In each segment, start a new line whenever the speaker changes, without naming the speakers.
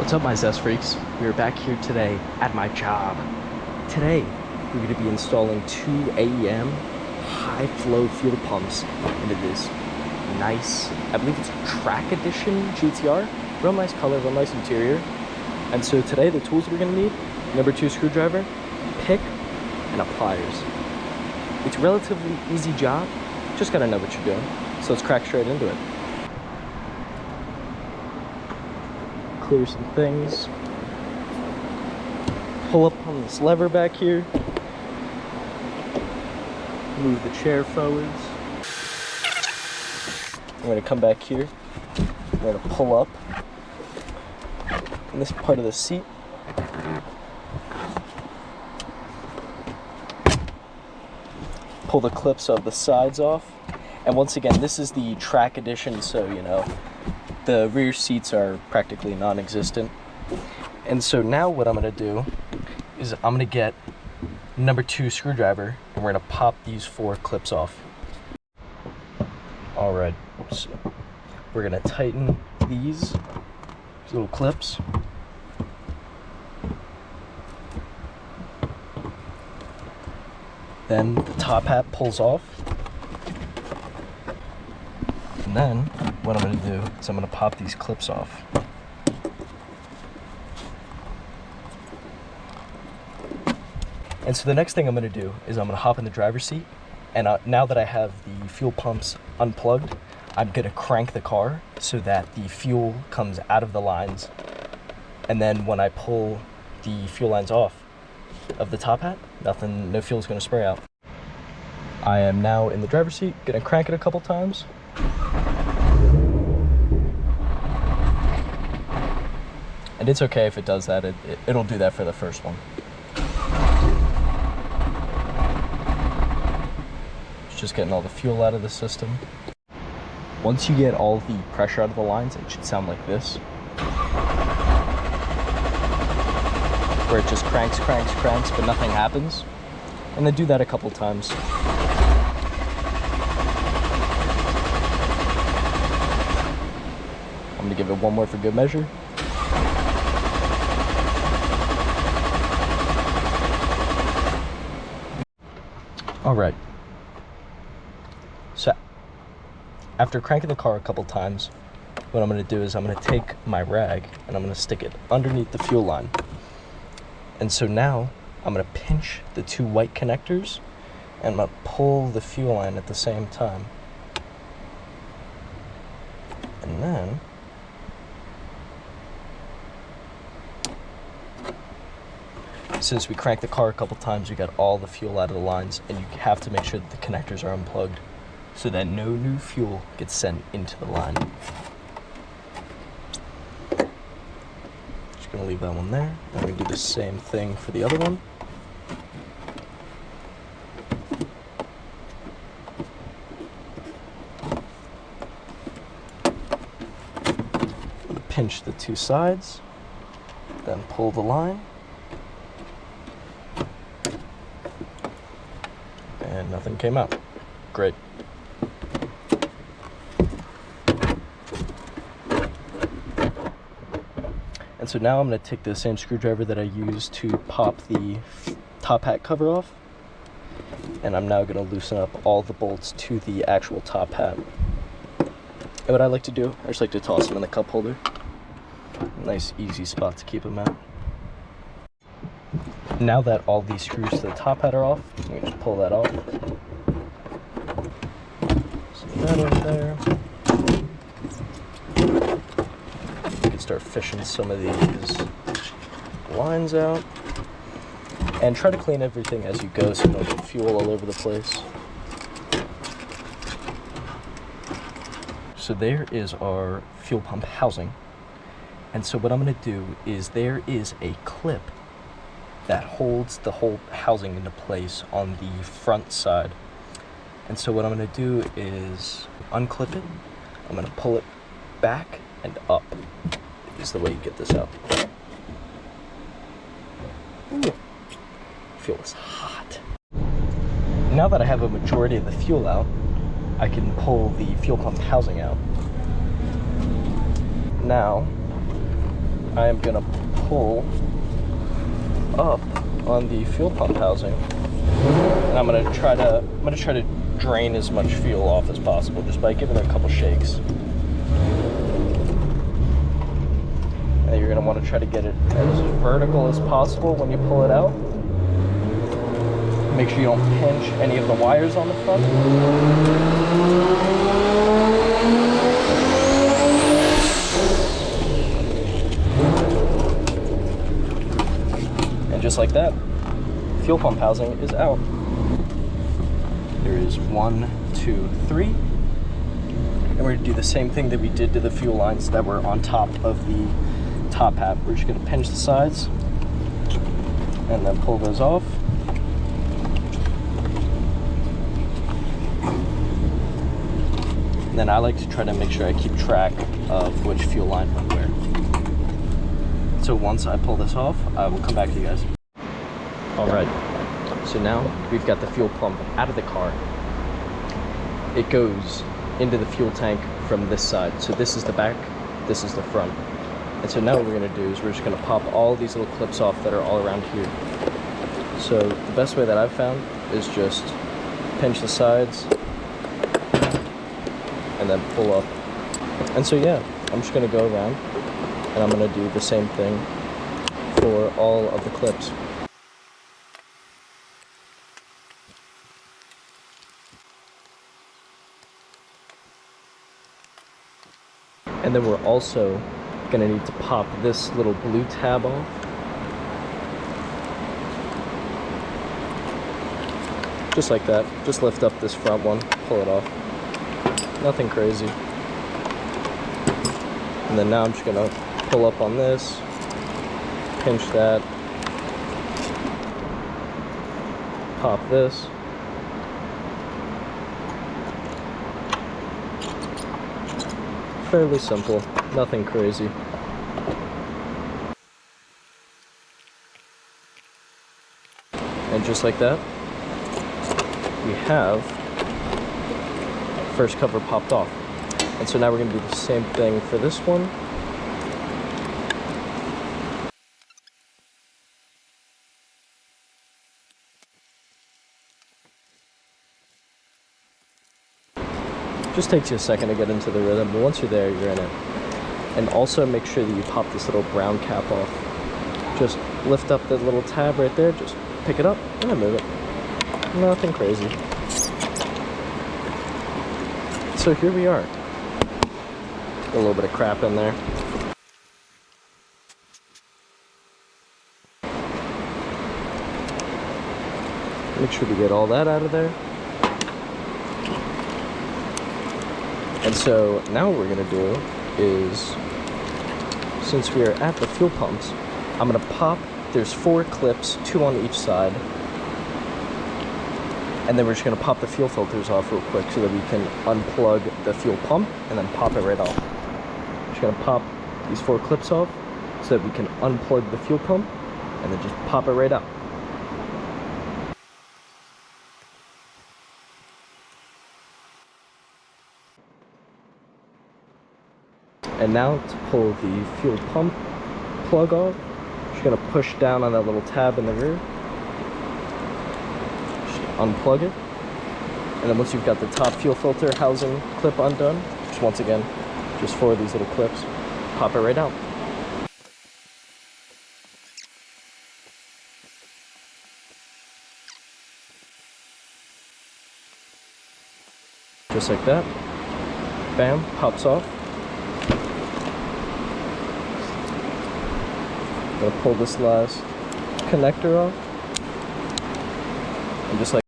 What's up, my Zest Freaks? We are back here today at my job. Today, we're going to be installing two AEM high-flow fuel pumps into this nice, I believe it's a track edition GTR. Real nice color, real nice interior. And so today, the tools we're going to need, number 2 screwdriver, pick, and a pliers. It's a relatively easy job, just got to know what you're doing. So let's crack straight into it. Clear some things. Pull up on this lever back here. Move the chair forwards. I'm going to come back here. I'm going to pull up in this part of the seat. Pull the clips of the sides off. And once again, this is the track edition, so you know, the rear seats are practically non-existent. And so now what I'm going to do is I'm going to get number 2 screwdriver and we're going to pop these 4 clips off. Alright, so we're going to tighten these little clips. Then the top hat pulls off. And then what I'm going to do is I'm going to pop these clips off. And so the next thing I'm going to do is I'm going to hop in the driver's seat, and now that I have the fuel pumps unplugged, I'm going to crank the car so that the fuel comes out of the lines, and then when I pull the fuel lines off of the top hat, no fuel is going to spray out. I am now in the driver's seat, going to crank it a couple times. And it's okay if it does that, it'll do that for the first one. It's just getting all the fuel out of the system. Once you get all the pressure out of the lines, it should sound like this. Where it just cranks, but nothing happens. And then do that a couple times. I'm gonna give it one more for good measure. All right, so after cranking the car a couple times, what I'm going to do is I'm going to take my rag and I'm going to stick it underneath the fuel line. And so now I'm going to pinch the 2 white connectors and I'm going to pull the fuel line at the same time. And then since we cranked the car a couple times, we got all the fuel out of the lines, and you have to make sure that the connectors are unplugged so that no new fuel gets sent into the line. Just gonna leave that one there. I'm gonna do the same thing for the other one. I'm gonna pinch the 2 sides, then pull the line. And nothing came out. Great. And so now I'm going to take the same screwdriver that I used to pop the top hat cover off, and I'm now going to loosen up all the bolts to the actual top hat. And what I like to do, I just like to toss them in the cup holder. Nice easy spot to keep them at. Now that all these screws to the top hat are off, I'm going to just pull that off. Set that over there. You can start fishing some of these lines out. And try to clean everything as you go so you don't get fuel all over the place. So there is our fuel pump housing. And so what I'm going to do is there is a clip that holds the whole housing into place on the front side. And so what I'm going to do is unclip it. I'm going to pull it back and up is the way you get this out. Ooh, fuel is hot. Now that I have a majority of the fuel out, I can pull the fuel pump housing out. Now, I am gonna pull up on the fuel pump housing, and I'm gonna try to drain as much fuel off as possible just by giving it a couple shakes. And you're gonna want to try to get it as vertical as possible when you pull it out. Make sure you don't pinch any of the wires on the front. And just like that, fuel pump housing is out. There is 1, 2, 3. And we're gonna do the same thing that we did to the fuel lines that were on top of the top hat. We're just gonna pinch the sides and then pull those off. And then I like to try to make sure I keep track of which fuel line went where. So once I pull this off, I will come back to you guys. All right, so now we've got the fuel pump out of the car. It goes into the fuel tank from this side. So this is the back, this is the front. And so now what we're gonna do is we're just gonna pop all these little clips off that are all around here. So the best way that I've found is just pinch the sides and then pull up. And so yeah, I'm just gonna go around and I'm gonna do the same thing for all of the clips. And then we're also gonna need to pop this little blue tab off. Just like that. Just lift up this front one, pull it off. Nothing crazy. And then now I'm just gonna pull up on this, pinch that, pop this. Fairly simple, nothing crazy. And just like that, we have first cover popped off. And so now we're gonna do the same thing for this one. Just takes you a second to get into the rhythm, but once you're there, you're in it. And also make sure that you pop this little brown cap off. Just lift up the little tab right there, just pick it up and then move it. Nothing crazy. So here we are. A little bit of crap in there. Make sure to get all that out of there. And so now what we're gonna do is, since we are at the fuel pumps, I'm gonna pop, there's 4 clips, 2 on each side. And then we're just gonna pop the fuel filters off real quick so that we can unplug the fuel pump and then pop it right off. Just gonna pop these 4 clips off so that we can unplug the fuel pump and then just pop it right out. And now to pull the fuel pump plug off, just gonna push down on that little tab in the rear. Just unplug it. And then once you've got the top fuel filter housing clip undone, just once again, just 4 of these little clips, pop it right out. Just like that. Bam, pops off. Gonna pull this last connector off, and just like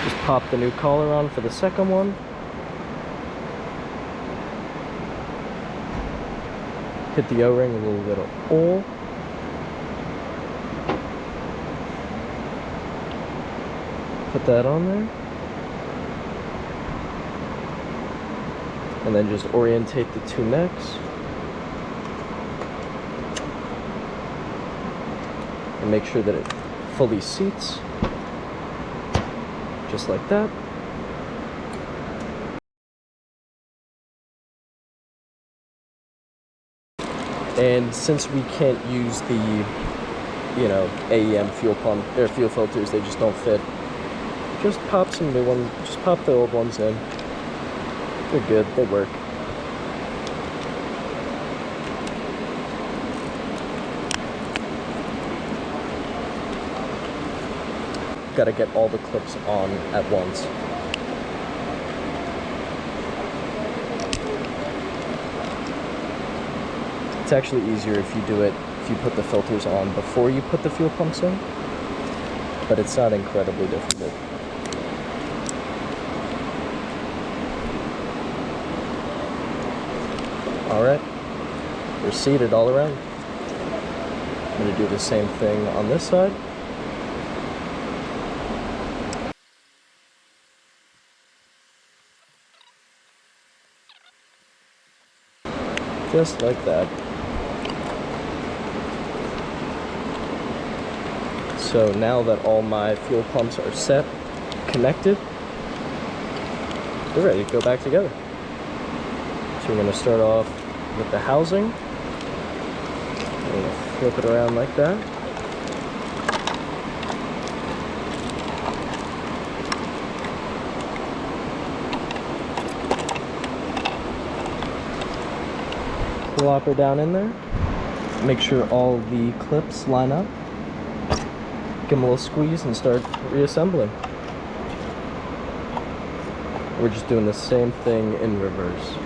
just pop the new collar on for the second one. Hit the O-ring, a little bit of oil. Put that on there. And then just orientate the two necks. And make sure that it fully seats. Just like that. And since we can't use the, AEM fuel pump, their fuel filters, they just don't fit. Just pop some new ones, just pop the old ones in. They're good, they work. Gotta get all the clips on at once. It's actually easier if you put the filters on before you put the fuel pumps in, but it's not incredibly difficult. Alright, we're seated all around. I'm going to do the same thing on this side. Just like that. So now that all my fuel pumps are set, connected, they're ready to go back together. So we're going to start off with the housing. I'm going to flip it around like that. Plop her down in there. Make sure all the clips line up. Give them a little squeeze and start reassembling. We're just doing the same thing in reverse.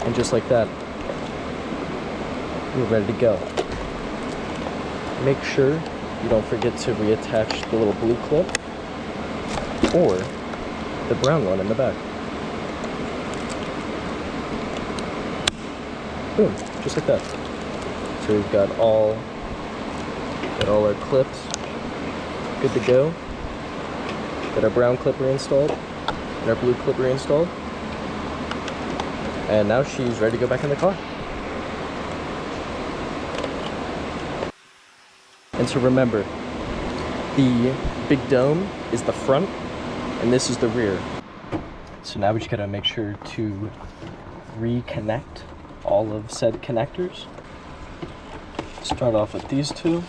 And just like that, we're ready to go. Make sure you don't forget to reattach the little blue clip or the brown one in the back. Boom, just like that. So we've got all our clips good to go. Got our brown clip reinstalled and our blue clip reinstalled. And now she's ready to go back in the car. And so remember, the big dome is the front, and this is the rear. So now we just gotta make sure to reconnect all of said connectors. Start off with these two.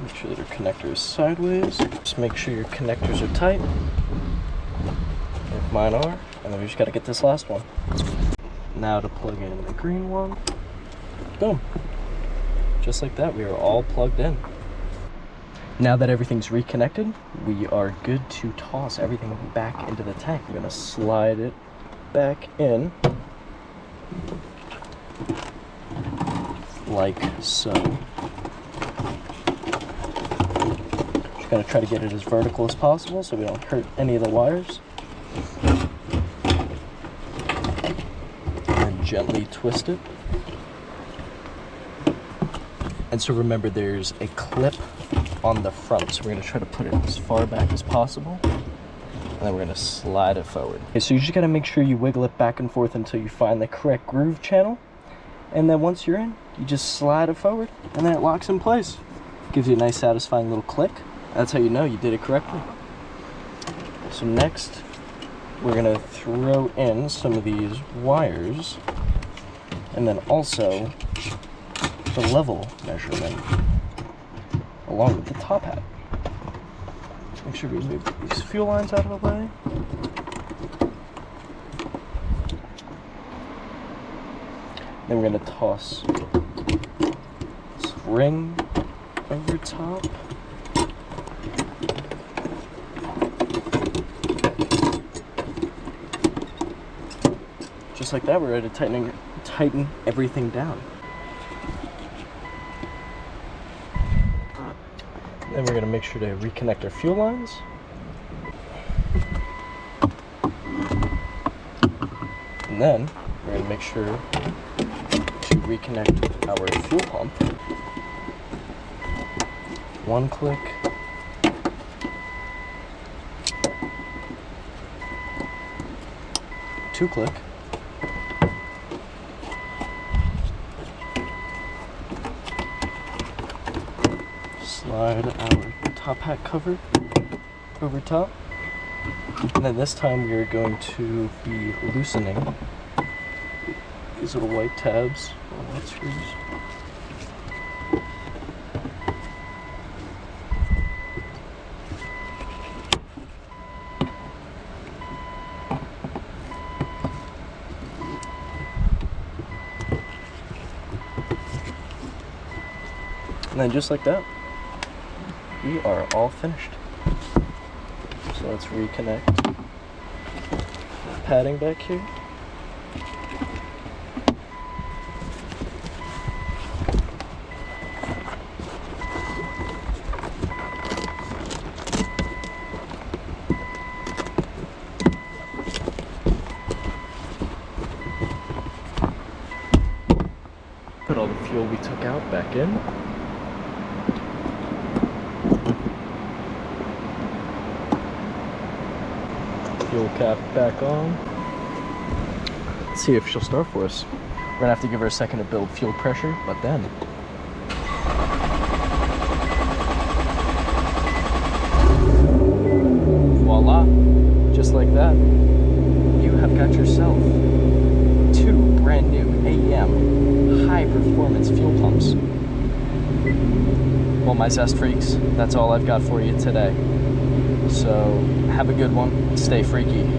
Make sure that our connector is sideways. Just make sure your connectors are tight. Like mine are. And then we just gotta get this last one. Now to plug in the green one. Boom. Just like that, we are all plugged in. Now that everything's reconnected, we are good to toss everything back into the tank. We're gonna slide it back in. Like so. Just gotta try to get it as vertical as possible so we don't hurt any of the wires. And gently twist it. And so remember, there's a clip on the front, so we're going to try to put it as far back as possible, and then we're going to slide it forward. Okay, so you just got to make sure you wiggle it back and forth until you find the correct groove channel, and then once you're in, you just slide it forward, and then it locks in place. Gives you a nice satisfying little click. That's how you know you did it correctly. So next, we're going to throw in some of these wires, and then also the level measurement along with the top hat. Make sure we move these fuel lines out of the way. Then we're going to toss this ring over top. Just like that, we're ready to tighten everything down. Then we're gonna make sure to reconnect our fuel lines. And then we're gonna make sure to reconnect our fuel pump. One click. Two click. Slide our top hat cover over top. And then this time we are going to be loosening these little white tabs or white screws. And then just like that, we are all finished. So let's reconnect padding back here. Put all the fuel we took out back in. Fuel cap back on. Let's see if she'll start for us. We're gonna have to give her a second to build fuel pressure, but then voila, just like that, you have got yourself 2 brand new AEM high performance fuel pumps. Well, my Zest freaks, that's all I've got for you today. So have a good one, stay freaky.